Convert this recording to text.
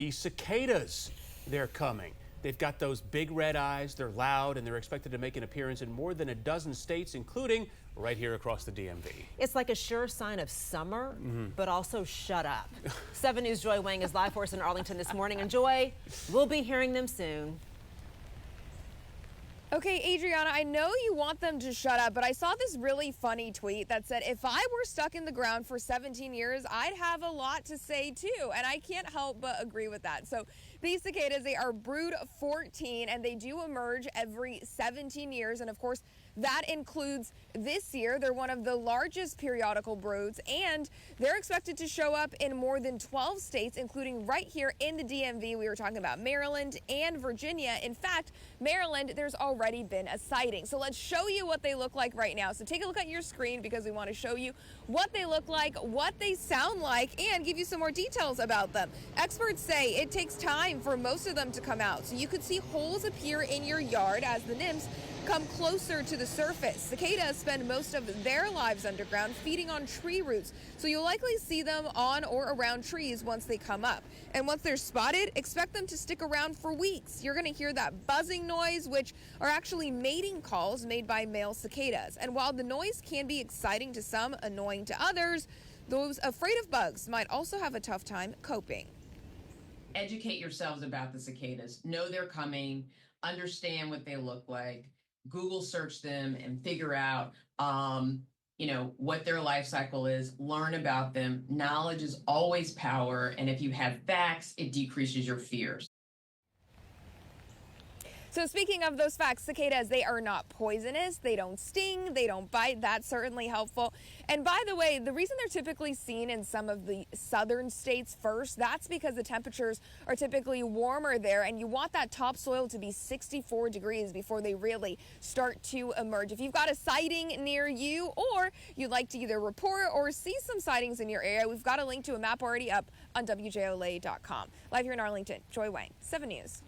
The cicadas, they're coming. They've got those big red eyes, they're loud, and they're expected to make an appearance in more than a dozen states, including right here across the DMV. It's like a sure sign of summer, but also shut up. 7 News' Joy Wang is live for us in Arlington this morning, and Joy, we'll be hearing them soon. Okay, Adriana, I know you want them to shut up, but I saw this really funny tweet that said, if I were stuck in the ground for 17 years, I'd have a lot to say too. And I can't help but agree with that. So these cicadas, they are brood 14 and they do emerge every 17 years. And of course, that includes this year. They're one of the largest periodical broods, and they're expected to show up in more than 12 states, including right here in the DMV. We were talking about Maryland and Virginia. In fact, Maryland, there's already been a sighting. So let's show you what they look like right now. So take a look at your screen because we want to show you what they look like, what they sound like, and give you some more details about them. Experts say it takes time for most of them to come out. So you could see holes appear in your yard as the nymphs come closer to the surface. Cicadas spend most of their lives underground, feeding on tree roots, so you'll likely see them on or around trees once they come up. And once they're spotted, expect them to stick around for weeks. You're going to hear that buzzing noise, which are actually mating calls made by male cicadas. And while the noise can be exciting to some, annoying to others, those afraid of bugs might also have a tough time coping. Educate yourselves about the cicadas. Know they're coming. Understand what they look like. Google search them and figure out, what their life cycle is. Learn about them. Knowledge is always power. And if you have facts, it decreases your fears. So speaking of those facts, cicadas, they are not poisonous, they don't sting, they don't bite. That's certainly helpful. And by the way, the reason they're typically seen in some of the southern states first, that's because the temperatures are typically warmer there, and you want that topsoil to be 64 degrees before they really start to emerge. If you've got a sighting near you, or you'd like to either report or see some sightings in your area, we've got a link to a map already up on WJLA.com. Live here in Arlington, Joy Wang, 7 News.